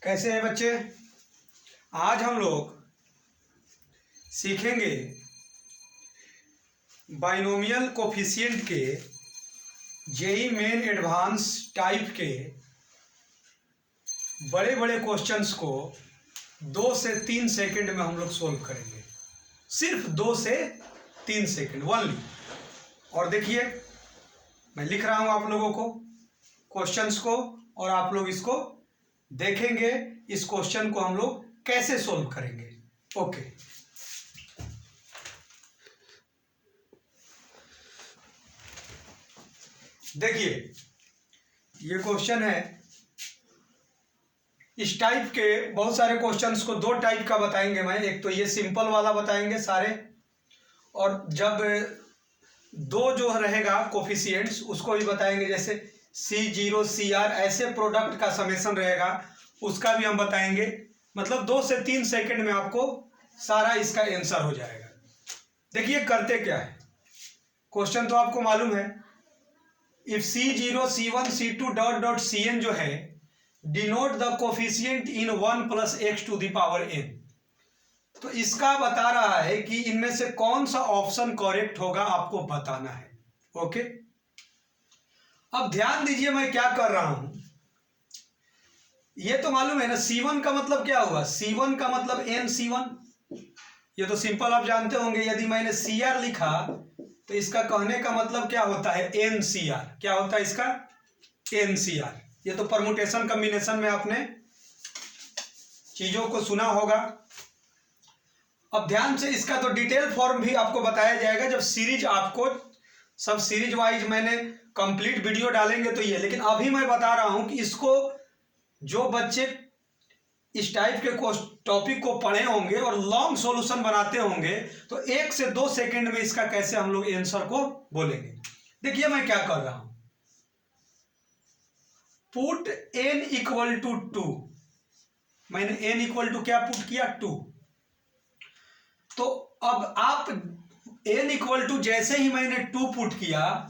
कैसे हैं बच्चे? आज हम लोग सीखेंगे बाइनोमियल कोफिशिएंट के जेईई मेन एडवांस टाइप के बड़े बड़े क्वेश्चंस को 2 से 3 सेकंड में हम लोग सोल्व करेंगे। सिर्फ 2 से 3 सेकंड ओनली। और देखिए मैं लिख रहा हूं आप लोगों को क्वेश्चंस को, और आप लोग इसको देखेंगे। इस क्वेश्चन को हम लोग कैसे सोल्व करेंगे। ओके, देखिए ये क्वेश्चन है। इस टाइप के बहुत सारे क्वेश्चंस को 2 टाइप का बताएंगे मैं। एक तो ये सिंपल वाला बताएंगे सारे, और जब 2 जो रहेगा कोफिशिएंट्स उसको भी बताएंगे, जैसे C0 CR ऐसे प्रोडक्ट का समेशन रहेगा उसका भी हम बताएंगे। मतलब 2 से 3 सेकंड में आपको सारा इसका आंसर हो जाएगा। देखिए करते क्या है, क्वेश्चन तो आपको मालूम है। If C0 C1 C2 dot dot Cn जो है denote the coefficient in 1 + x to the power n। तो इसका बता रहा है कि इनमें से कौन सा ऑप्शन करेक्ट होगा, आपको बताना है। ओके, अब ध्यान दीजिए मैं क्या कर रहा हूं। ये तो मालूम है ना, C1 का मतलब क्या हुआ? C1 का मतलब NC1। ये तो सिंपल आप जानते होंगे। यदि मैंने CR लिखा तो इसका कहने का मतलब क्या होता है? NCR। क्या होता है इसका? NCR। ये तो परमुटेशन कॉम्बिनेशन में आपने चीजों को सुना होगा। अब ध्यान से इसका तो डिटेल फॉर्म भी आपको बताया जाएगा जब सीरीज, आपको सब सीरीज वाइज मैंने कंप्लीट वीडियो डालेंगे तो ये। लेकिन अभी मैं बता रहा हूं कि इसको जो बच्चे इस टाइप के टॉपिक को पढ़े होंगे और लॉन्ग सॉल्यूशन बनाते होंगे तो 1 से 2 सेकंड में इसका कैसे हम लोग आंसर को बोलेंगे। देखिए मैं क्या कर रहा हूं। Put n = 2। मैंने n = क्या पुट किया? 2। तो अब आप n = जैसे ही मैंने 2 पुट किया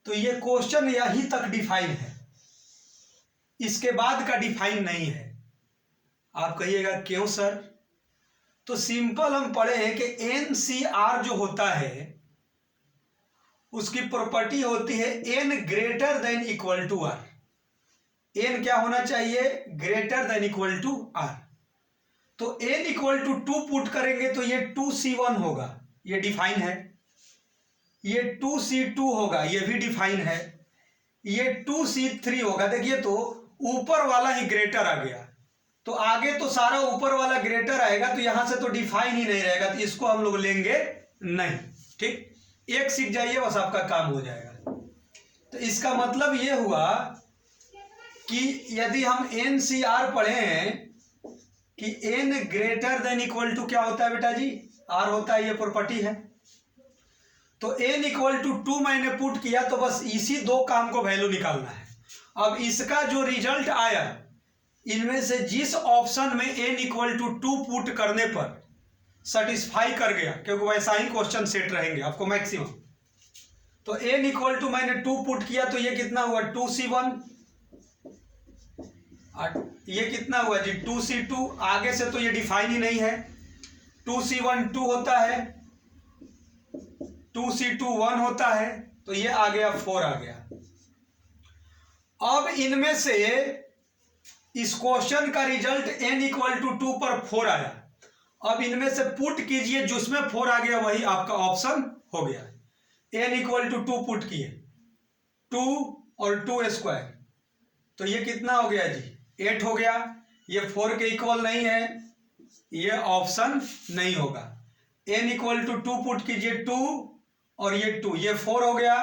तो ये क्वेश्चन यही तक डिफाइन है, इसके बाद का डिफाइन नहीं है। आप कहिएगा क्यों सर? तो सिंपल हम पढ़े हैं कि NCR जो होता है उसकी प्रॉपर्टी होती है n > R। n क्या होना चाहिए? > R। तो n = 2 पुट करेंगे तो ये 2C1 होगा, ये डिफाइन है। ये 2C2 होगा, ये भी डिफाइन है। ये 2C3 होगा। देखिए तो ऊपर वाला ही ग्रेटर आ गया, तो आगे तो सारा ऊपर वाला ग्रेटर आएगा, तो यहां से तो डिफाइन ही नहीं रहेगा, तो इसको हम लोग लेंगे नहीं। ठीक, एक सीख जाइए बस, आपका काम हो जाएगा। तो इसका मतलब ये हुआ कि यदि हम NCR पढ़े हैं कि n > क्या होता है बेटा जी? R होता है, ये प्रॉपर्टी है। तो n = 2 मैंने पुट किया, तो बस इसी 2 काम को वैल्यू निकालना है। अब इसका जो रिजल्ट आया, इनमें से जिस ऑप्शन में n = 2 पुट करने पर सेटिस्फाई कर गया, क्योंकि वैसा ही क्वेश्चन सेट रहेंगे आपको मैक्सिमम। तो n = मैंने 2 पुट किया तो ये कितना हुआ? 2C1। ये कितना हुआ जी? 2C2। आगे से तो ये डिफाइन ही नहीं है। 2C1 2 होता है, 2C2 1 होता है, तो ये आ गया 4 आ गया। अब इनमें से इस क्वेश्चन का रिजल्ट n = 2 पर 4 आया। अब इनमें से पुट कीजिए, जिसमें 4 आ गया वही आपका ऑप्शन हो गया। n = 2 पुट किए, 2 और 2² तो ये कितना हो गया जी? 8 हो गया। ये 4 के इक्वल नहीं है, ये ऑप्शन नहीं होगा। n = 2 पुट कीजिए, 2 और ये 2, ये 4 हो गया,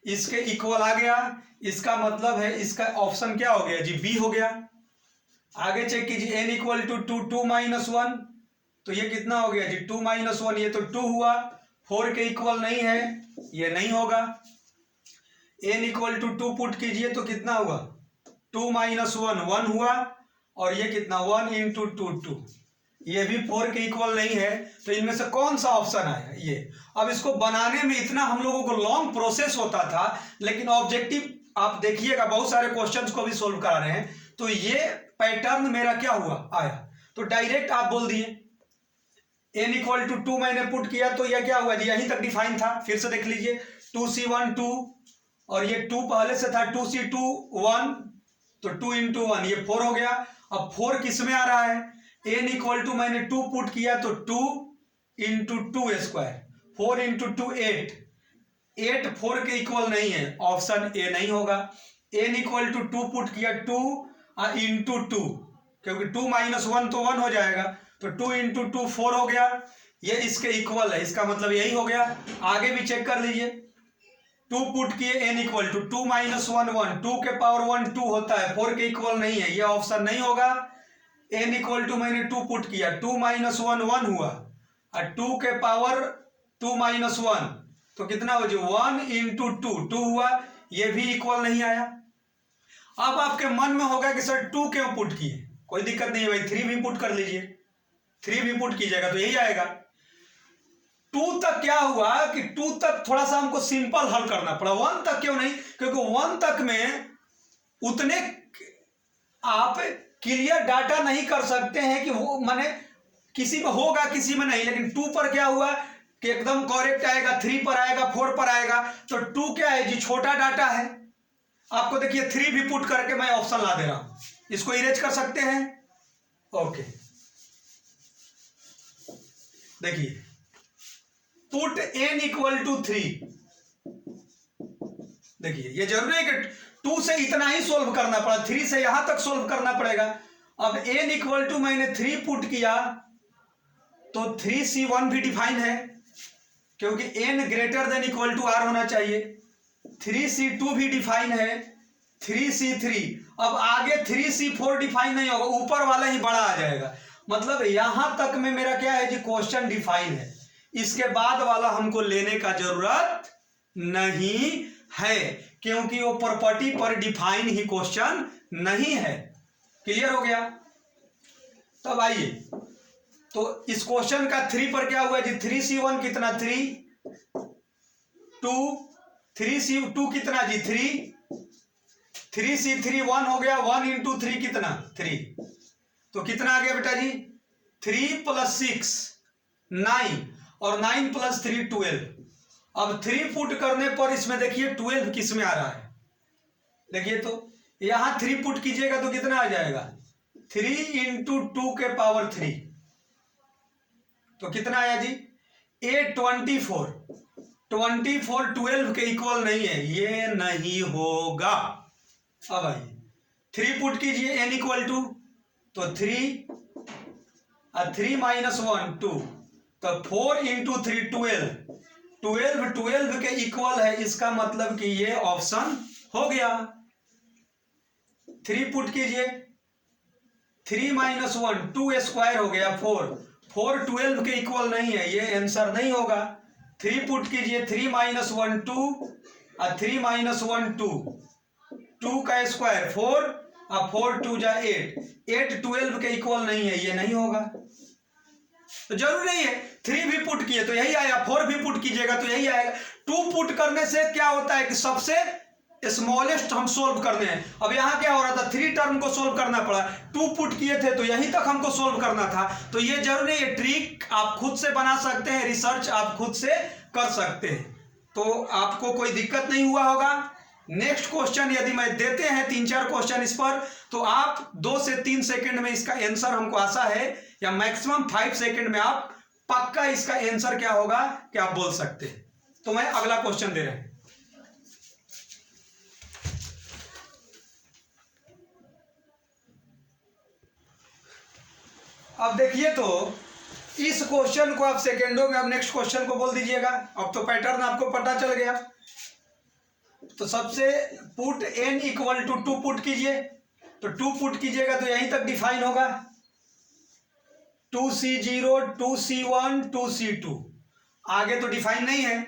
इसके इक्वल आ गया। इसका मतलब है इसका ऑप्शन क्या हो गया जी? B हो गया। आगे चेक कीजिए, n = 2 2 - 1 तो ये कितना हो गया जी? 2 - 1, ये तो 2 हुआ। 4 के इक्वल नहीं है, ये नहीं होगा। n = 2 पुट कीजिए तो कितना हुआ? 2 - 1 1 हुआ, और ये कितना? 1 × 2 2, ये भी 4 के इक्वल नहीं है। तो इनमें से कौन सा ऑप्शन आया? ये। अब इसको बनाने में इतना हम लोगों को लॉन्ग प्रोसेस होता था, लेकिन ऑब्जेक्टिव आप देखिएगा, बहुत सारे क्वेश्चंस को भी सोल्व करा रहे हैं। तो ये पैटर्न मेरा क्या हुआ, आया। तो डायरेक्ट आप बोल दिए n इक्वल टू 2 मैंने पुट किया तो यह क्या हुआ जी, यहीं तक डिफाइन था। फिर से देख लीजिए 2c1 2 और ये 2 पहले से था, 2c2 1 तो 2 इंटू 1 ये 4 हो गया। अब 4 किस में आ रहा है, n इक्वल टू मैंने 2 पुट किया तो 2 इंटू 2 स्क्वायर, 4 इंटू 2 8, 8 4 के इक्वल नहीं है, ऑप्शन ए नहीं होगा। n इक्वल टू 2 पुट किया 2 इंटू 2, क्योंकि 2 माइनस 1 तो 1 हो जाएगा, तो 2 इंटू 2 4 हो गया, ये इसके इक्वल है, इसका मतलब यही हो गया। आगे भी चेक कर लीजिए, 2 पुट किए n इक्वल टू 2 माइनस 1 1, 2 के पावर 1 2 होता है, 4 के इक्वल नहीं है, ये ऑप्शन नहीं होगा। n इक्वल टू मैंने 2 पुट किया, 2 माइनस 1 1 हुआ और 2 के पावर 2 माइनस 1 तो कितना हो जाए 1 इंटू 2 2 हुआ, ये भी इक्वल नहीं आया। अब आपके मन में होगा कि सर 2 क्यों पुट किए, कोई दिक्कत नहीं है भाई, 3 भी पुट कर लीजिए, 3 भी पुट कीजिएगा तो यही आएगा। 2 तक क्या हुआ कि 2 तक थोड़ा सा हमको सिंपल हल करना पड़ा, 1 तक क्यों नहीं, क्योंकि 1 तक में उतने आप क्लियर डाटा नहीं कर सकते हैं कि वो माने किसी में होगा किसी में नहीं, लेकिन 2 पर क्या हुआ कि एकदम करेक्ट आएगा, 3 पर आएगा, 4 पर आएगा, तो 2 क्या है जी, छोटा डाटा है। आपको देखिए 3 भी पुट करके मैं ऑप्शन ला दे रहा हूं, इसको इरेज कर सकते हैं। ओके देखिए, पुट n इक्वल टू 3, देखिए ये जरूरी है कि 2 से इतना ही सोल्व करना पड़ा, 3 से यहां तक सोल्व करना पड़ेगा। अब n इक्वल टू मैंने 3 पुट किया तो 3c1 भी डिफाइन है, क्योंकि n greater than equal to r होना चाहिए। 3c2 भी डिफाइन है, 3c3, अब आगे 3c4 डिफाइन नहीं होगा, ऊपर वाला ही बड़ा आ जाएगा। मतलब यहां तक में मेरा क्या है जी, क्वेश्चन डिफाइन है, इसके बाद वाला हमको लेने का जरूरत नहीं है, क्योंकि वो प्रॉपर्टी पर डिफाइन ही क्वेश्चन नहीं है। क्लियर हो गया। तब आइए, तो इस क्वेश्चन का 3 पर क्या हुआ जी, 3c1 कितना 3 2, 3c2 कितना जी 3, 3c3 1 हो गया, 1 इंटू 3 कितना 3, तो कितना आ गया बेटा जी 3 प्लस 6 9 और 9 प्लस 3 12। अब 3 पुट करने पर इसमें देखिए 12 किस में आ रहा है, देखिए तो यहां 3 पुट कीजिएगा तो कितना आ जाएगा 3 इंटू 2 के पावर 3, तो कितना आया जी 24 12 के इक्वल नहीं है, ये नहीं होगा। अब आइए 3 पुट कीजिए n इक्वल टू, तो 3 और 3 माइनस 1 2, तो 4 इंटू 3 12 के इक्वल है, इसका मतलब कि ये ऑप्शन हो गया। 3 पुट कीजिए, 3 माइनस 1 2 स्क्वायर हो गया 4 12 के इक्वल नहीं है, ये आंसर नहीं होगा। 3 पुट कीजिए, 3 माइनस 1 2 और 3 माइनस 1 2 का स्क्वायर 4 और 4 2 जा 8 12 के इक्वल नहीं है, ये नहीं होगा। तो जरूरी नहीं है 3 भी पुट किए तो यही आया, 4 भी पुट कीजिएगा तो यही आएगा। 2 पुट करने से क्या होता है कि सबसे स्मॉलेस्ट हम सोल्व करने हैं। अब यहां क्या हो रहा था, 3 टर्म को सोल्व करना पड़ा, 2 पुट किए थे तो यहीं तक हमको सोल्व करना था। तो ये जरूरी नहीं है, ट्रिक आप खुद से बना सकते हैं, रिसर्च आप खुद से कर सकते हैं, तो आपको कोई दिक्कत नहीं हुआ होगा। नेक्स्ट क्वेश्चन यदि मैं देते हैं 3-4 क्वेश्चन इस पर, तो आप 2 से 3 सेकंड में इसका आंसर, हमको आशा है, या मैक्सिमम 5 सेकंड में आप पक्का इसका आंसर क्या होगा कि आप बोल सकते हैं। तो मैं अगला क्वेश्चन दे रहा हूं। अब देखिए, तो इस क्वेश्चन को आप सेकेंडों में, अब नेक्स्ट क्वेश्चन को बोल दीजिएगा। अब तो पैटर्न आपको पता चल गया। तो सबसे put n equal to 2 put कीजिए, तो 2 पुट कीजिएगा तो यहीं तक डिफाइन होगा, 2c0 2c1 2c2। आगे तो डिफाइन नहीं है,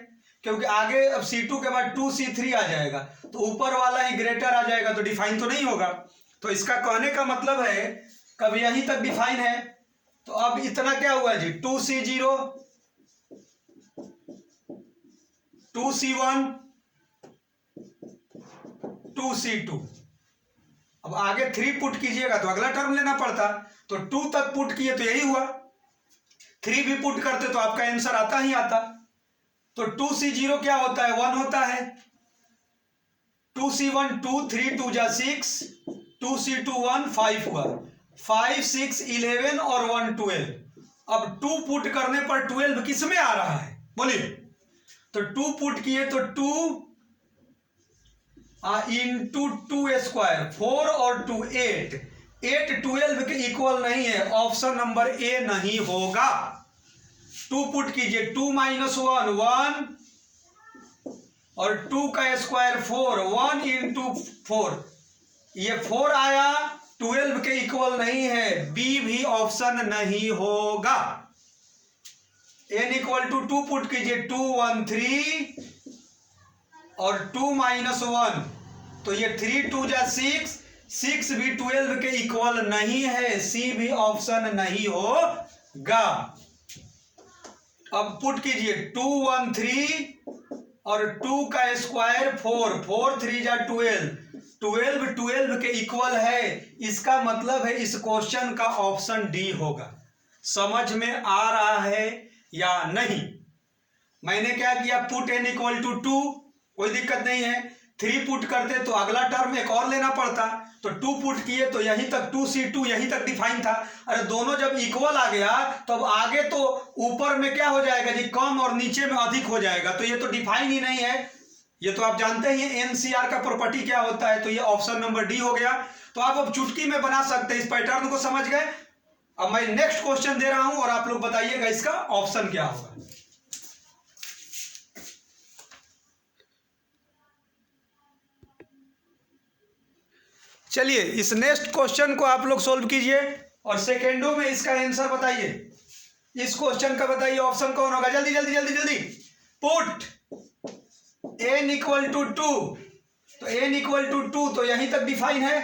क्योंकि आगे अब c2 के बाद 2c3 आ जाएगा, तो ऊपर वाला ही ग्रेटर आ जाएगा, तो डिफाइन तो नहीं होगा। तो इसका कहने का मतलब है कब यहीं तक डिफाइन है। तो अब इतना क्या हुआ जी, 2c0 2c1 2c2, अब आगे 3 पुट कीजिएगा तो अगला टर्म लेना पड़ता, तो 2 तक पुट किए तो यही हुआ, 3 भी पुट करते तो आपका आंसर आता ही आता। तो 2C0 क्या होता है, 1 होता है, 2C1 2, 3 2 जा 6, 2C2 1 5 हुआ, 5 6 11 और 1 12। अब 2 पुट करने पर 12 किस में आ रहा है बोलिए, तो 2 पुट किए तो 2 इंटू 2 स्क्वायर, 4 और 2 8, 8 12 के इक्वल नहीं है, ऑप्शन नंबर ए नहीं होगा। 2 पुट कीजिए, 2 माइनस 1 1 और 2 का स्क्वायर 4, 1 इंटू 4, ये 4 आया, 12 के इक्वल नहीं है, बी भी ऑप्शन नहीं होगा। n इक्वल टू 2 पुट कीजिए, 2 1 3 और 2 माइनस 1, तो ये 3 2 जा 6, 6 भी 12 के इक्वल नहीं है, सी भी ऑप्शन नहीं होगा। अब पुट कीजिए 2 1 3 और 2 का स्क्वायर 4, 4 3 जा 12, 12 12 के इक्वल है, इसका मतलब है इस क्वेश्चन का ऑप्शन डी होगा। समझ में आ रहा है या नहीं? मैंने क्या किया, पुट n इक्वल टू 2, कोई दिक्कत नहीं है, 3 पुट करते तो अगला टर्म एक और लेना पड़ता, तो 2 पुट किए तो यहीं तक 2C2 यहीं तक डिफाइन था। अरे दोनों जब इक्वल आ गया तो अब आगे तो ऊपर में क्या हो जाएगा जी, कम और नीचे में अधिक हो जाएगा, तो ये तो डिफाइन ही नहीं है, ये तो आप जानते ही हैं एनसीआर का प्रॉपर्टी क्या होता है, तो ये ऑप्शन नंबर डी हो गया। तो आप अब चुटकी में बना सकते हैं, इस पैटर्न को समझ गए। अब मैं नेक्स्ट क्वेश्चन दे रहा हूं और आप लोग बताइएगा इसका ऑप्शन क्या होगा। चलिए इस नेक्स्ट क्वेश्चन को आप लोग सोल्व कीजिए और सेकेंडों में इसका आंसर बताइए। इस क्वेश्चन का बताइए ऑप्शन कौन होगा, जल्दी जल्दी जल्दी जल्दी। पुट n इक्वल टू 2, तो n इक्वल टू 2 तो यहीं तक डिफाइन है,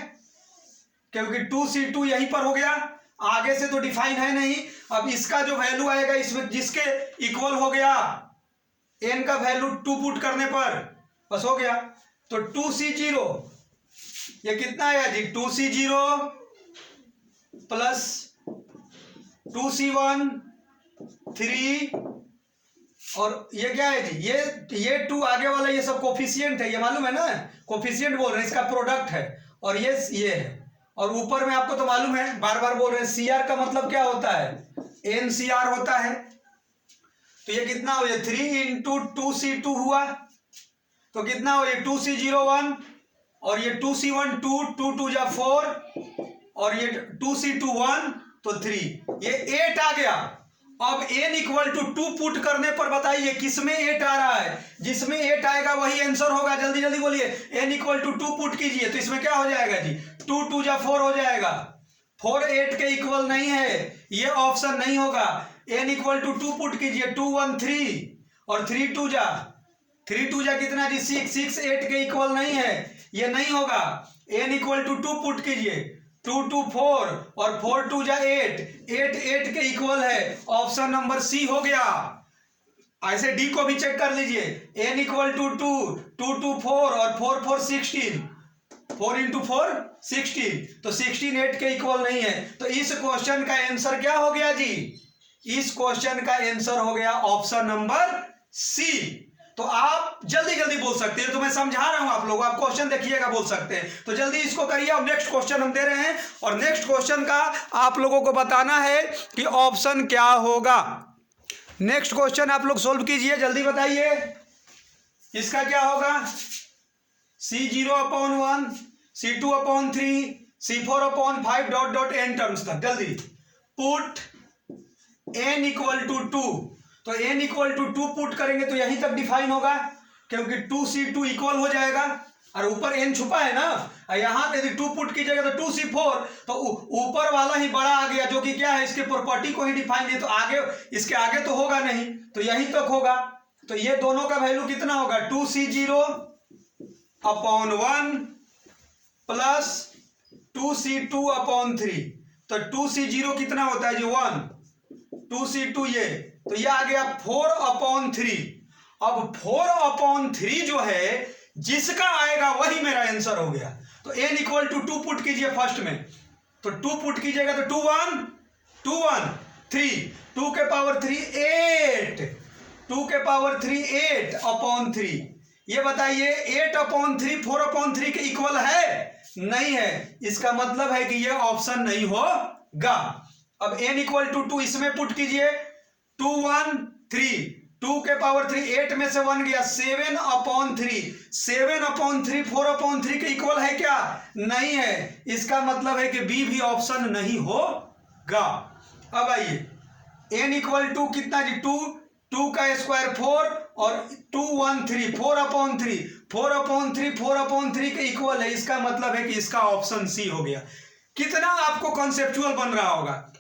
क्योंकि 2C2 यहीं पर हो गया, आगे से तो डिफाइन है नहीं। अब इसका जो वैल्यू आएगा इसमें जिसके इक्वल हो गया, n का वैल्यू 2 पुट करने पर बस हो गया, तो 2C0 ये कितना आया जी, 2C0 प्लस 2C1 3 और ये क्या है जी, ये 2 आगे वाला ये सब कोफिशिएंट है, ये मालूम है ना, कोफिशिएंट बोल रहे हैं, इसका प्रोडक्ट है, और ये है, और ऊपर में आपको तो मालूम है, बार बार बोल रहे हैं, CR का मतलब क्या होता है, NCR होता है। तो ये कितना हो, ये 3 इंटू 2C2 हुआ, तो कितना हो, ये 2C01 और ये 2C1 2, 2 2 जा 4 और ये 2C2 1 तो 3, ये 8 आ गया। अब n इक्वल टू 2 पुट करने पर बताइए किसमें 8 आ रहा है, जिसमें 8 आएगा वही आंसर होगा, जल्दी जल्दी बोलिए। n इक्वल टू 2 पुट कीजिए तो इसमें क्या हो जाएगा जी, 2 2 जा 4 हो जाएगा, 4 8 के इक्वल नहीं है, ये ऑप्शन नहीं होगा। n इक्वल टू 2 पुट कीजिए, 2 1 3 और 3 2 जा कितना जी, 6 6 8 के इक्वल नहीं है, ये नहीं होगा। n इक्वल टू 2 पुट कीजिए, 2 2 4 और 4 2 जा 8, 8 8 के इक्वल है, ऑप्शन नंबर सी हो गया। ऐसे डी को भी चेक कर लीजिए, n इक्वल टू 2, 2 2 4 और 4 4 16, 4 इंटू 4 16, तो 16 8 के इक्वल नहीं है, तो इस क्वेश्चन का आंसर क्या हो गया जी, इस क्वेश्चन का आंसर हो गया ऑप्शन नंबर सी। तो आप जल्दी जल्दी बोल सकते हैं, तो मैं समझा रहा हूं आप लोगों, आप क्वेश्चन देखिएगा बोल सकते हैं, तो जल्दी इसको करिए। और नेक्स्ट क्वेश्चन हम दे रहे हैं और नेक्स्ट क्वेश्चन का आप लोगों को बताना है कि ऑप्शन क्या होगा। नेक्स्ट क्वेश्चन आप लोग सोल्व कीजिए, जल्दी बताइए इसका क्या होगा, C0/1, C2/3, C4/5 dot dot n terms तक, जल्दी। पुट n इक्वल टू 2, तो n इक्वल टू 2 पुट करेंगे तो यहीं तक डिफाइन होगा, क्योंकि 2C2 इक्वल हो जाएगा और ऊपर n छुपा है ना, यहां यदि 2 पुट कीजिएगा तो 2C4, तो ऊपर वाला ही बड़ा आ गया, जो कि क्या है, इसके प्रॉपर्टी को ही डिफाइन है, तो आगे इसके आगे तो होगा नहीं, तो यहीं तक होगा। तो ये दोनों का वैल्यू कितना होगा, 2C0/1 प्लस 2C2/3, तो 2C0 कितना होता है जी 1, 2C2 ये, तो ये आ गया 4/3। अब 4/3 जो है जिसका आएगा वही मेरा आंसर हो गया, तो n इक्वल टू 2 पुट कीजिए फर्स्ट में, तो 2 पुट कीजिएगा तो 2 1 3, 2 के पावर 3 8, 2 के पावर 3 8 अपॉन 3। ये बताइए 8 अपॉन 3 4 अपॉन 3 के इक्वल है? नहीं है, इसका मतलब है कि ये ऑप्शन नहीं होगा। अब n इक्वल टू 2 इसमें पुट कीजिए, 2 1 3, 2 के पावर 3 8 में से 1 गया, 7 अपॉन 3, 7 अपॉन 3 4 अपॉन 3 के इक्वल है क्या? नहीं है, इसका मतलब है कि बी भी ऑप्शन नहीं होगा। अब आइए n इक्वल टू कितना जी? 2 का स्क्वायर 4 और 2 1 3, 4 अपॉन 3, 4 अपॉन 3 4 अपॉन 3 के इक्वल है, इसका मतलब है कि इसका ऑप्शन सी हो गया। कितना आपको कॉन्सेप्चुअल बन रहा होगा,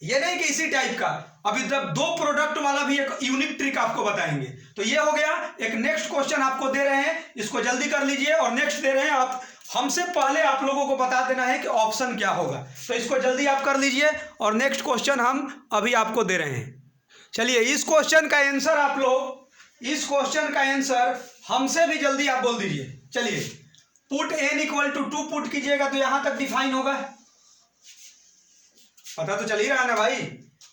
ये नहीं कि इसी टाइप का। अभी जब 2 प्रोडक्ट वाला भी एक यूनिक ट्रिक आपको बताएंगे। तो ये हो गया। एक नेक्स्ट क्वेश्चन आपको दे रहे हैं, इसको जल्दी कर लीजिए, और नेक्स्ट दे रहे हैं आप, हमसे पहले आप लोगों को बता देना है कि ऑप्शन क्या होगा, तो इसको जल्दी आप कर लीजिए। और नेक्स्ट क्वेश्चन हम अभी आपको दे रहे हैं। चलिए इस क्वेश्चन का आंसर आप लोग, इस क्वेश्चन का आंसर हमसे भी जल्दी आप बोल दीजिए। चलिए put n equal to 2 put कीजिएगा तो यहां तक डिफाइन होगा, पता तो चल ही रहा ना भाई,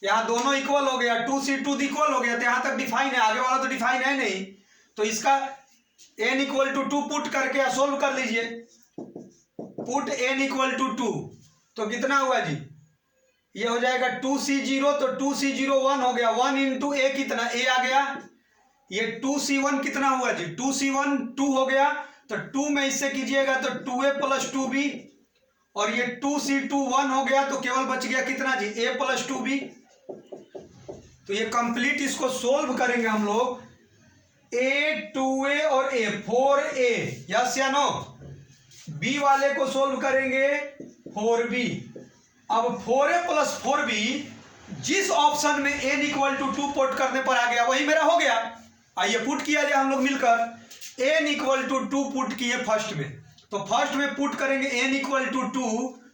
यहां दोनों इक्वल हो गया, 2c2 इक्वल हो गया, तो यहां तक डिफाइन है, आगे वाला तो डिफाइन है नहीं। तो इसका n इक्वल टू 2 पुट करके सोल्व कर लीजिए। पुट n इक्वल टू 2 तो कितना हुआ जी? ये हो जाएगा 2c0, तो 2c0 1 हो गया, 1 इंटू a कितना? a आ गया। ये 2c1 कितना हुआ जी? 2c1 2 हो गया, तो 2 में इससे कीजिएगा तो 2a प्लस 2b, और ये 2c2 1 हो गया, तो केवल बच गया कितना जी? a plus 2b। तो ये कंप्लीट इसको सोल्व करेंगे हम लोग, a 2a और a 4a, यस या नो? b वाले को सोल्व करेंगे 4b। अब 4a प्लस 4b जिस ऑप्शन में n इक्वल टू 2 पुट करने पर आ गया वही मेरा हो गया। आइए पुट किया जाए हम लोग मिलकर, n इक्वल टू 2 पुट किए फर्स्ट में, तो फर्स्ट में पुट करेंगे n इक्वल टू 2,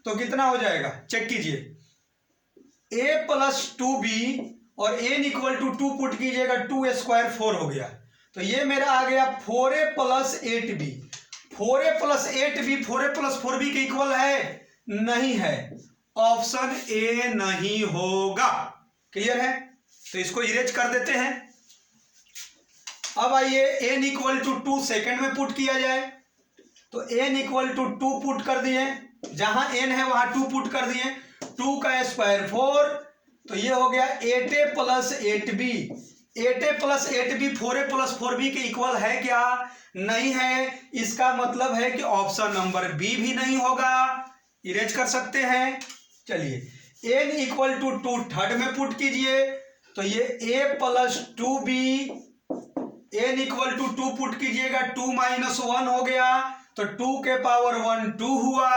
तो कितना हो जाएगा चेक कीजिए, a प्लस 2b, और n इक्वल टू 2 पुट कीजिएगा, 2 स्क्वायर 4 हो गया, तो ये मेरा आ गया 4a plus 8b। 4a plus 8b 4a plus 4b के इक्वल है? नहीं है, ऑप्शन ए नहीं होगा। क्लियर है? तो इसको इरेज कर देते हैं। अब आइए n इक्वल टू 2 सेकेंड में पुट किया जाए, तो n इक्वल टू 2 पुट कर दिए, जहां n है वहां 2 पुट कर दिए, 2 का स्क्वायर 4, तो ये हो गया 8a plus 8b। 8a plus 8b 4a plus 4b के इक्वल है क्या? नहीं है, इसका मतलब है कि ऑप्शन नंबर बी भी नहीं होगा। इरेज कर सकते हैं। चलिए n इक्वल टू 2 थर्ड में पुट कीजिए, तो ये a plus 2b, n equal to 2 put कीजिएगा, 2 माइनस 1 हो गया, तो 2 के पावर 1 2 हुआ,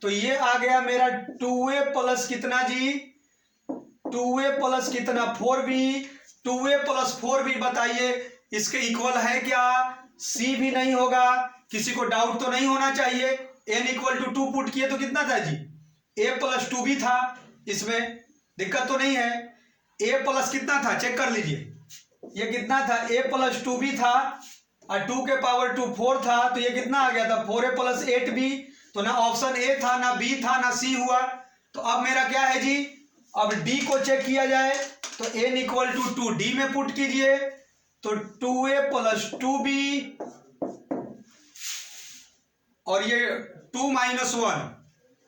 तो ये आ गया मेरा 2a प्लस कितना जी? 2a प्लस कितना? 4b। 2a प्लस 4b बताइए इसके इक्वल है क्या? c भी नहीं होगा। किसी को डाउट तो नहीं होना चाहिए। n इक्वल टू 2 पुट किए तो कितना था जी? a प्लस 2b था, इसमें दिक्कत तो नहीं है। a प्लस कितना था चेक कर लीजिए, ये कितना था? a प्लस 2b था, और 2 के पावर 2 4 था, तो ये कितना आ गया था? 4a plus 8b। तो ना ऑप्शन ए था, ना बी था, ना सी हुआ। तो अब मेरा क्या है जी? अब डी को चेक किया जाए, तो n इक्वल टू 2 डी में पुट कीजिए, तो 2a प्लस 2b, और ये 2 माइनस 1,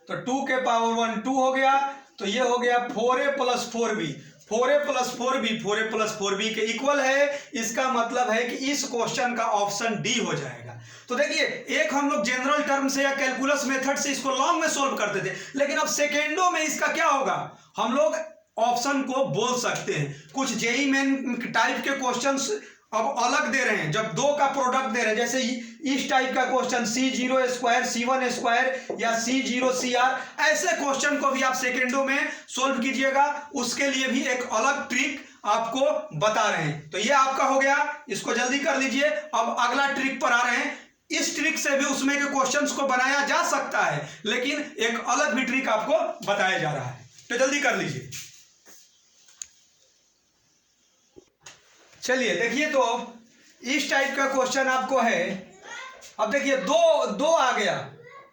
तो 2 के पावर 1 2 हो गया, तो ये हो गया 4a plus 4b। 4a plus 4b 4a plus 4b के इक्वल है। इसका मतलब है कि इस क्वेश्चन का ऑप्शन डी हो जाएगा। तो देखिए, एक हम लोग जनरल टर्म से या कैलकुलस मेथड से इसको लॉन्ग में सोल्व करते थे, लेकिन अब सेकेंडों में इसका क्या होगा? हम लोग ऑप्शन को बोल सकते हैं। कुछ जेईई मेन टाइप के क्वेश्चंस अब अलग दे रहे हैं, जब 2 का प्रोडक्ट दे रहे हैं, जैसे इस टाइप का question C0 square C1 square या C0 CR, ऐसे क्वेश्चन को भी आप सेकेंडों में सोल्व कीजिएगा। उसके लिए भी एक अलग ट्रिक आपको बता रहे हैं। तो ये आपका हो गया, इसको जल्दी कर लीजिए। अब अगला ट्रिक पर आ रहे हैं। इस ट्रिक से भी उसमें के क्वेश्चंस को बनाया जा सकता है, लेकिन एक अलग भी ट्रिक आपको बताया जा रहा है, तो जल्दी कर लीजिए। चलिए देखिए, तो इस टाइप का क्वेश्चन आपको है। अब देखिए, दो आ गया,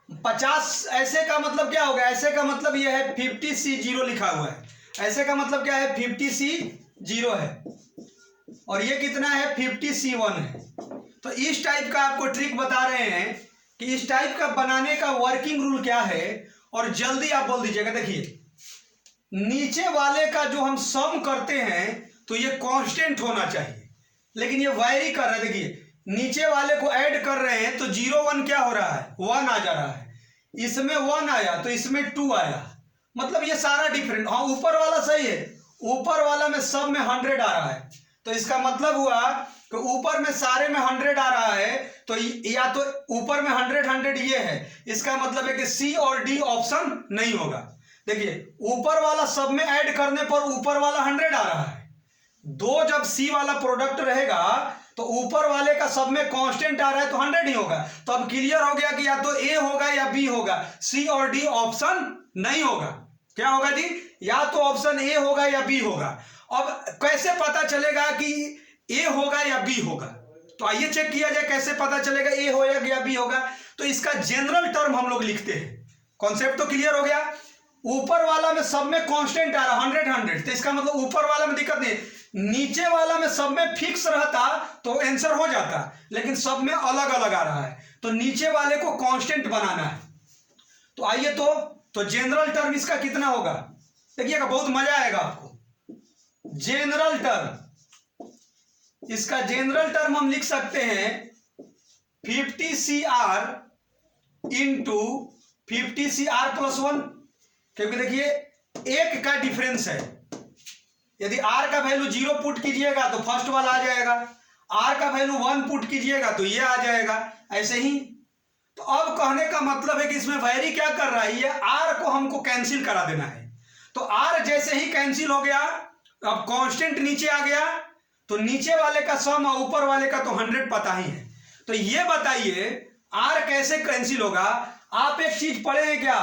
50 ऐसे का मतलब क्या होगा, ऐसे का मतलब ये है 50C0 लिखा हुआ है, ऐसे का मतलब क्या है 50C0 है, और ये कितना है 50C1 है। तो इस टाइप का आपको ट्रिक बता रहे हैं कि इस टाइप का बनाने का वर्किंग रूल क्या है, और जल्दी आप बोल दीजिएगा। देखिए नीचे वाले का जो हम सम करते हैं तो ये कांस्टेंट होना चाहिए, लेकिन ये वैरी कर रहा है। देखिए नीचे वाले को ऐड कर रहे हैं तो 0 1 क्या हो रहा है, 1 आ जा रहा है, इसमें 1 आया तो इसमें 2 आया, मतलब ये सारा डिफरेंट। हाँ ऊपर वाला सही है, ऊपर वाला में सब में 100 आ रहा है, तो इसका मतलब हुआ कि ऊपर में सारे में 100 आ रहा है, तो या तो ऊपर में 100 100 ये है, इसका मतलब है कि सी और डी ऑप्शन नहीं होगा। देखिए ऊपर वाला सब में ऐड करने पर ऊपर वाला 100 आ रहा है, दो जब सी वाला प्रोडक्ट रहेगा तो ऊपर वाले का सब में कांस्टेंट आ रहा है तो 100 ही होगा। तो अब क्लियर हो गया कि या तो ए होगा या बी होगा, सी और डी ऑप्शन नहीं होगा। क्या होगा जी, या तो ऑप्शन ए होगा या बी होगा। अब कैसे पता चलेगा कि ए होगा या बी होगा, तो आइए चेक किया जाए कैसे पता चलेगा ए होगा या बी होगा। तो इसका जनरल टर्म हम लोग लिखते हैं, कॉन्सेप्ट तो क्लियर हो गया। ऊपर वाला में सब में कांस्टेंट आ रहा 100 100, तो इसका मतलब ऊपर वाला में दिक्कत नहीं, नीचे वाला में सब में फिक्स रहता तो आंसर हो जाता, लेकिन सब में अलग अलग आ रहा है, तो नीचे वाले को कांस्टेंट बनाना है। तो आइए तो जनरल टर्म इसका कितना होगा, देखिएगा बहुत मजा आएगा आपको। जनरल टर्म, इसका जनरल टर्म हम लिख सकते हैं 50CR इंटू 50CR+1, क्योंकि देखिए एक का डिफरेंस है। यदि R का वैल्यू 0 पुट कीजिएगा तो फर्स्ट वाला आ जाएगा, R का वैल्यू 1 पुट कीजिएगा तो ये आ जाएगा, ऐसे ही। तो अब कहने का मतलब है कि इसमें वैरी क्या कर रहा है, ये R को हमको कैंसिल करा देना है। तो R जैसे ही कैंसिल हो गया, अब कांस्टेंट नीचे आ गया, तो नीचे वाले का सम और ऊपर वाले का तो 100 पता ही है। तो ये बताइए R कैसे कैंसिल होगा। आप एक चीज पढ़े हैं क्या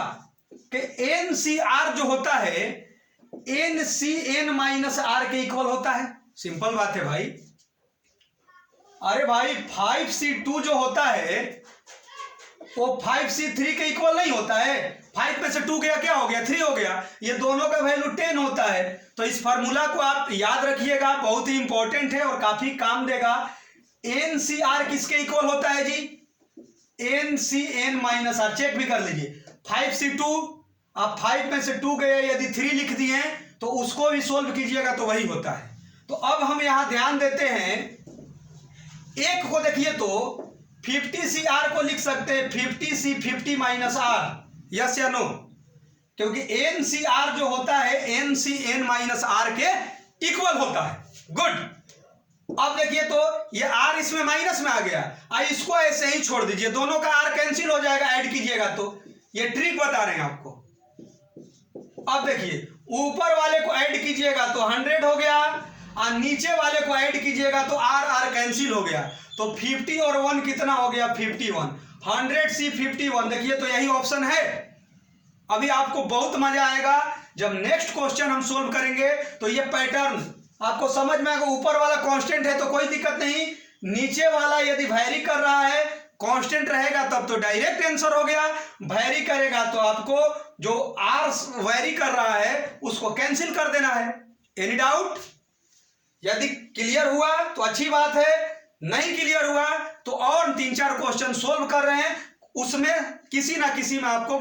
कि NCR जो होता है NCN-R के इक्वल होता है। सिंपल बात है भाई। अरे भाई 5C2 जो होता है वो 5C3 के इक्वल नहीं होता है। 5 में से 2 गया क्या हो गया, 3 हो गया, ये दोनों का वैल्यू 10 होता है। तो इस फार्मूला को आप याद रखिएगा, बहुत ही इंपॉर्टेंट है और काफी काम देगा। NCR किसके इक्वल होता है जी, NCN-R। चेक भी कर लीजिए 5C2, आप 5 में से 2 गए, यदि 3 लिख दिए तो उसको भी सोल्व कीजिएगा तो वही होता है। तो अब हम यहां ध्यान देते हैं, एक को देखिए तो 50CR को लिख सकते हैं 50C 50-R, यस या नो, क्योंकि NCR जो होता है NCN-R के इक्वल होता है। गुड। अब देखिए तो ये R इसमें माइनस में आ गया, इसको ऐसे ही छोड़ दीजिए, दोनों का R कैंसिल हो जाएगा, ऐड कीजिएगा तो। ये ट्रिक बता रहे हैं आपको। अब देखिए ऊपर वाले को ऐड कीजिएगा तो 100 हो गया, और नीचे वाले को ऐड कीजिएगा तो R कैंसिल हो गया, तो 50 और 1 कितना हो गया 51, 100C 51। देखिए तो यही ऑप्शन है। अभी आपको बहुत मजा आएगा जब नेक्स्ट क्वेश्चन हम सोल्व करेंगे, तो ये पैटर्न आपको समझ में आएगा। ऊपर वाला कांस्टेंट है तो कोई दिक्कत नहीं, नीचे वाला यदि वैरी कर रहा है कांस्टेंट रहेगा तब तो डायरेक्ट आंसर हो गया, वैरी करेगा तो आपको जो R वैरी कर रहा है उसको कैंसिल कर देना है। Any doubt? यदि क्लियर हुआ तो अच्छी बात है, नहीं क्लियर हुआ तो और 3-4 क्वेश्चन सोल्व कर रहे हैं, उसमें किसी ना किसी में आपको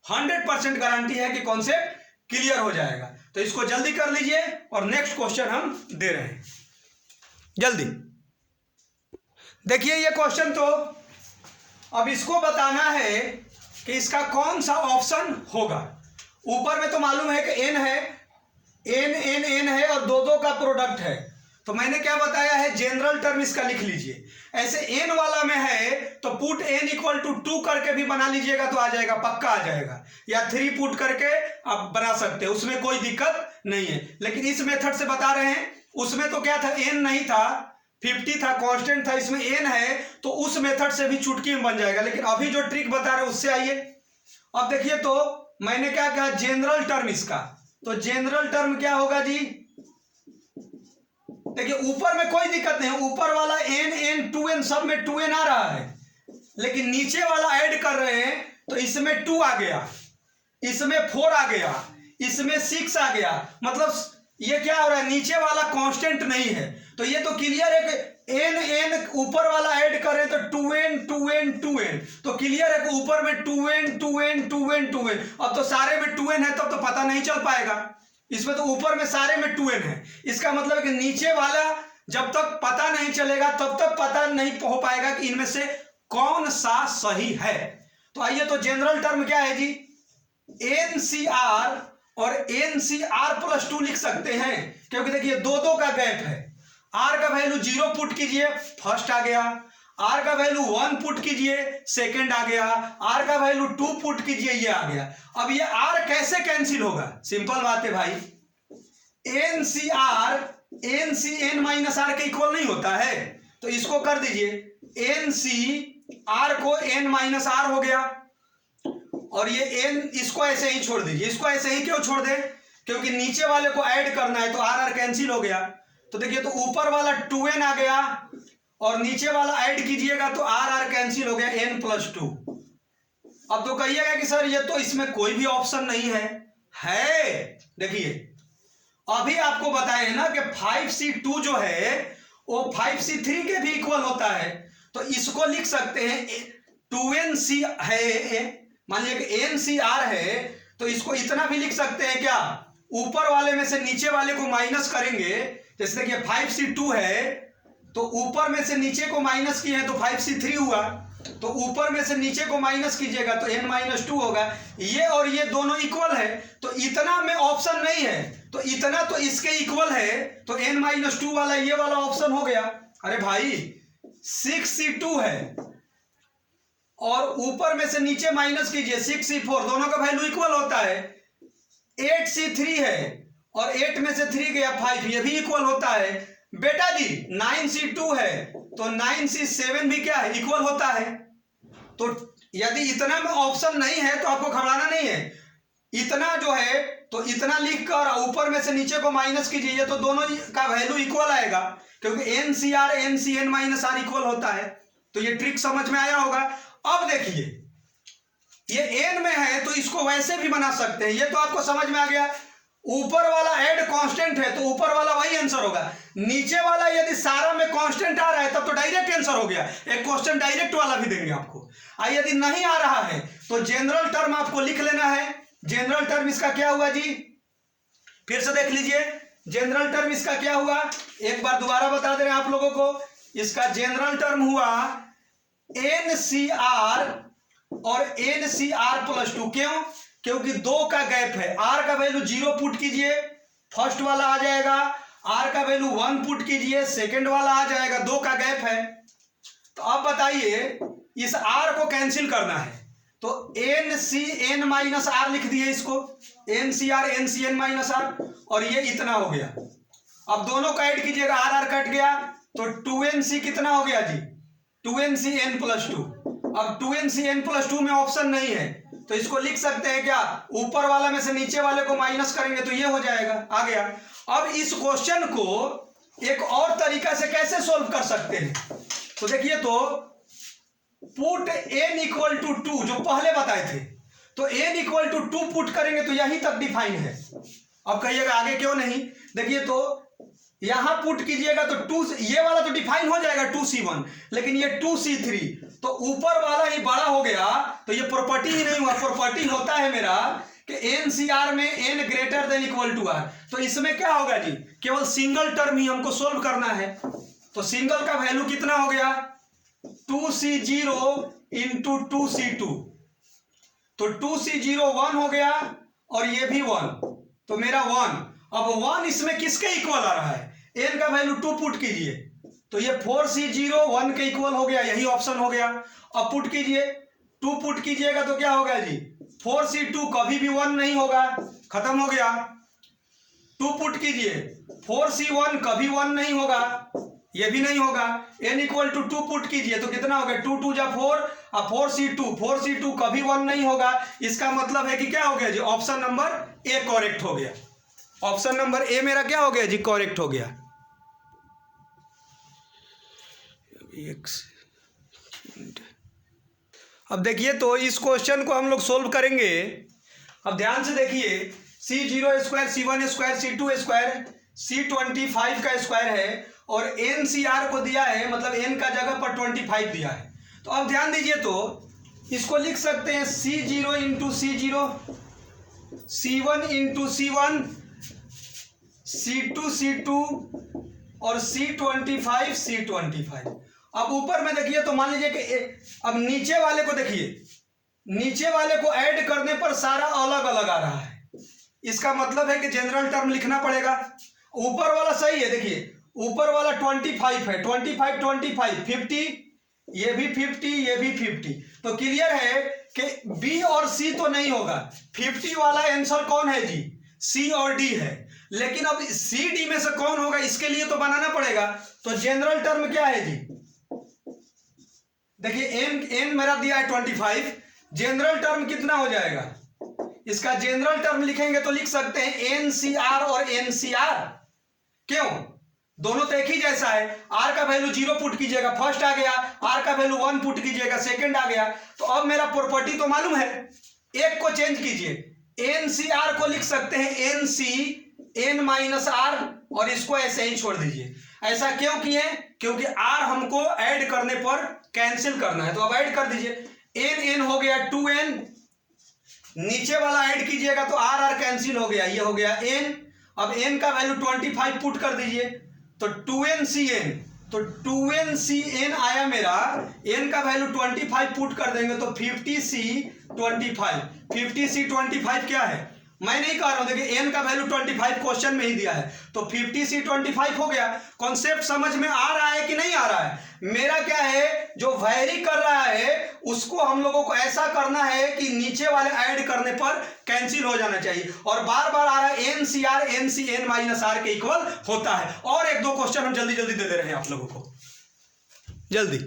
100% गारंटी है कि कॉन्सेप्ट क्लियर हो जाएगा। तो इसको जल्दी कर लीजिए और नेक्स्ट क्वेश्चन हम दे रहे हैं जल्दी। देखिए ये क्वेश्चन, तो अब इसको बताना है कि इसका कौन सा ऑप्शन होगा। ऊपर में तो मालूम है कि n है, n है और दो का प्रोडक्ट है, तो मैंने क्या बताया है जनरल टर्म इसका लिख लीजिए। ऐसे n वाला में है तो पुट n इक्वल टू 2 करके भी बना लीजिएगा तो आ जाएगा, पक्का आ जाएगा, या 3 पुट करके आप बना सकते हैं, उसमें कोई दिक्कत नहीं है। लेकिन इस मेथड से बता रहे हैं, उसमें तो क्या था n नहीं था, 50 था, कांस्टेंट था, इसमें n है, तो उस मेथड से भी चुटकी में बन जाएगा। लेकिन अभी जो ट्रिक बता रहे हैं उससे आइए। अब देखिए तो मैंने क्या कहा जनरल टर्म इसका, तो जनरल टर्म क्या होगा जी, देखिए ऊपर में कोई दिक्कत नहीं, ऊपर वाला n 2n सब में 2n आ रहा है, लेकिन नीचे वाला ऐड कर रहे हैं तो इसमें 2 आ गया, इसमें 4 आ गया, इसमें 6 आ गया। मतलब ये क्या हो रहा है, नीचे वाला कांस्टेंट नहीं है। तो ये तो क्लियर है कि n ऊपर वाला ऐड करें तो 2n 2n 2n, तो क्लियर है कि ऊपर में 2n 2n 2n 2n। अब तो सारे में 2n है, तब तो पता नहीं चल पाएगा। इसमें तो ऊपर में सारे में 2n है, इसका मतलब है कि नीचे वाला जब तक पता नहीं चलेगा तब तक पता नहीं हो पाएगा कि इनमें से कौन सा सही है। तो आइए, तो जनरल टर्म क्या है जी, NCR और NCR+2 लिख सकते हैं, क्योंकि देखिए 2 का गैप है। R का वैल्यू 0 पुट कीजिए, फर्स्ट आ गया। R का वैल्यू 1 पुट कीजिए, सेकंड आ गया। R का वैल्यू 2 पुट कीजिए, ये आ गया। अब ये R कैसे कैंसिल होगा, सिंपल बात है भाई, NCR NCn-R के इक्वल नहीं होता है। तो इसको कर दीजिए, NCR को n-R हो गया, और ये n इसको ऐसे ही छोड़ दीजिए। इसको ऐसे ही क्यों छोड़ दे, क्योंकि नीचे वाले को ऐड करना है, तो R कैंसिल हो गया। तो देखिए, तो ऊपर वाला 2n आ गया और नीचे वाला ऐड कीजिएगा तो R कैंसिल हो गया, n+2। अब तो कहिएगा कि सर ये तो इसमें कोई भी ऑप्शन नहीं है। देखिए, अभी आपको बताए ना कि 5C2 जो है वो 5C3 के भी इक्वल होता है। तो इसको लिख सकते हैं 2nC है, मान लीजिए कि NCR है, तो इसको इतना भी लिख सकते हैं क्या, ऊपर वाले में से नीचे वाले को माइनस करेंगे। जैसे कि 5C2 है तो ऊपर में से नीचे को माइनस किए हैं तो 5C3 हुआ, तो ऊपर में से नीचे को माइनस कीजिएगा तो n-2 होगा। ये और ये दोनों इक्वल है, तो इतना में ऑप्शन नहीं है, तो इतना तो इसके इक्वल है, तो n-2 वाला ये वाला ऑप्शन हो गया। अरे भाई 6C2 है और ऊपर में से नीचे माइनस कीजिए 6C4, दोनों का वैल्यू इक्वल होता है। 8C3 है और 8 में से 3 गया 5, ये भी इक्वल होता है। बेटा जी 9C2 है तो 9C7 भी क्या है, इक्वल होता है। तो यदि इतना में ऑप्शन नहीं है तो आपको घबराना नहीं है, इतना जो है तो इतना लिख कर ऊपर में से नीचे को माइनस कीजिए, तो दोनों का वैल्यू इक्वल आएगा, क्योंकि NCR NCn-R इक्वल होता है। तो ये ट्रिक समझ में आया होगा। अब देखिए, ये n में है तो इसको वैसे भी बना सकते हैं, ये तो आपको समझ में आ गया। ऊपर वाला ऐड कांस्टेंट है तो ऊपर वाला वही आंसर होगा। नीचे वाला यदि सारा में कांस्टेंट आ रहा है तब तो डायरेक्ट आंसर हो गया, एक क्वेश्चन डायरेक्ट वाला भी देंगे आपको। यदि नहीं आ रहा है तो जनरल टर्म आपको लिख लेना है। जनरल टर्म इसका क्या हुआ जी, फिर से देख लीजिए, जनरल टर्म इसका क्या हुआ, एक बार दोबारा बता दे रहे हैं आप लोगों को। इसका जनरल टर्म हुआ NCR और NCR+2। क्यों, क्योंकि 2 का गैप है। R का वैल्यू 0 पुट कीजिए, फर्स्ट वाला आ जाएगा। R का वैल्यू 1 पुट कीजिए, सेकंड वाला आ जाएगा। 2 का गैप है। तो अब बताइए, इस R को कैंसिल करना है तो NCn-R लिख दिए, इसको NCR NCn-R, और ये इतना हो गया। अब दोनों का ऐड कीजिएगा, R कट गया तो 2nC कितना हो गया जी, 2nCn+2। अब 2nCn+2 में ऑप्शन नहीं है तो इसको लिख सकते हैं क्या, ऊपर वाला में से नीचे वाले को माइनस करेंगे तो ये हो जाएगा, आ गया। अब इस क्वेश्चन को एक और तरीका से कैसे सोल्व कर सकते हैं, तो देखिए, तो पुट n=2 जो पहले बताए थे, तो n=2 पुट करेंगे तो यहीं तक डिफाइन है। अब कहिएगा आगे क्यों नहीं, देखिए, तो यहां पुट कीजिएगा तो 2, ये वाला तो डिफाइन हो जाएगा 2C1, लेकिन ये 2C3, तो ऊपर वाला ही बड़ा हो गया, तो ये प्रॉपर्टी ही नहीं हुआ। प्रॉपर्टी होता है मेरा कि NCR में n>R। तो इसमें क्या होगा जी, केवल सिंगल टर्म ही हमको सोल्व करना है। तो सिंगल का वैल्यू कितना हो गया, 2C0 इंटू 2C2, तो 2C0 1 हो गया और ये भी 1, तो मेरा 1। अब 1 इसमें किसके इक्वल आ रहा है, n का वैल्यू 2 पुट कीजिए तो ये 4C0 1 के इक्वल हो गया, यही ऑप्शन हो गया। अब पुट कीजिए, 2 पुट कीजिएगा तो क्या होगा जी, 4C2 कभी भी 1 नहीं होगा, खत्म हो गया। 2 पुट कीजिए, 4C1 कभी 1 नहीं होगा, ये भी नहीं होगा। n=2 पुट कीजिए तो कितना होगा, 2 2 जा 4, और 4C2 कभी 1 नहीं होगा। इसका मतलब है कि क्या हो गया जी, ऑप्शन नंबर ए करेक्ट हो गया। ऑप्शन नंबर ए मेरा क्या हो गया जी, करेक्ट हो गया। अब देखिए तो इस क्वेश्चन को हम लोग सोल्व करेंगे। अब ध्यान से देखिए, C0 square, C1 square, C2 square, C25 का स्क्वायर है और NCR को दिया है, मतलब n का जगह पर 25 दिया है। तो अब ध्यान दीजिए तो इसको लिख सकते हैं C0 into C0, C1 into C1, C2 C2 और C25 C25। अब ऊपर में देखिए तो मान लीजिए कि अब नीचे वाले को देखिए, नीचे वाले को ऐड करने पर सारा अलग अलग आ रहा है। इसका मतलब है कि जनरल टर्म लिखना पड़ेगा। ऊपर वाला सही है, देखिए ऊपर वाला 25 है, 25 25 50, ये भी 50, ये भी 50। तो क्लियर है कि बी और सी तो नहीं होगा। 50 वाला आंसर कौन है जी? सी और डी है। लेकिन अब सी डी में से कौन होगा, इसके लिए तो बनाना पड़ेगा। तो जनरल टर्म क्या है जी? देखिए एन मेरा दिया है 25, जनरल टर्म कितना हो जाएगा? इसका जनरल टर्म लिखेंगे तो लिख सकते हैं एनसीआर और एनसीआर। क्यों? दोनों तो एक ही जैसा है। आर का वैल्यू 0 पुट कीजिएगा, फर्स्ट आ गया। आर का वैल्यू 1 पुट कीजिएगा, सेकंड आ गया। तो अब मेरा प्रॉपर्टी तो मालूम है, एक को चेंज कीजिए। एनसीआर को लिख सकते हैं एनसी एन माइनस आर और इसको ऐसे ही छोड़ दीजिए। ऐसा क्यों किए? क्योंकि आर हमको ऐड करने पर कैंसिल करना है। तो अब ऐड कर दीजिए, एन एन हो गया 2n, नीचे वाला ऐड कीजिएगा तो आर आर कैंसिल हो गया, ये हो गया n। अब n का वैल्यू 25 पुट कर दीजिए तो 2nCn, तो 2nCn आया मेरा। n का वैल्यू 25 पुट कर देंगे तो 50C25। 50C25 क्या है? मैं नहीं कह रहा हूं, देखिए n का वैल्यू 25 क्वेश्चन में ही दिया है। तो 50C25 हो गया। कॉन्सेप्ट समझ में आ रहा है कि नहीं आ रहा है? मेरा क्या है, जो वैरी कर रहा है उसको हम लोगों को ऐसा करना है कि नीचे वाले ऐड करने पर कैंसिल हो जाना चाहिए। और बार बार आ रहा है एनसीआर एनसीएन माइनस आर के इक्वल होता है। और एक दो क्वेश्चन हम जल्दी जल्दी दे दे रहे हैं आप लोगों को, जल्दी।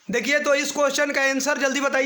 देखिए तो इस क्वेश्चन का आंसर जल्दी बताइए।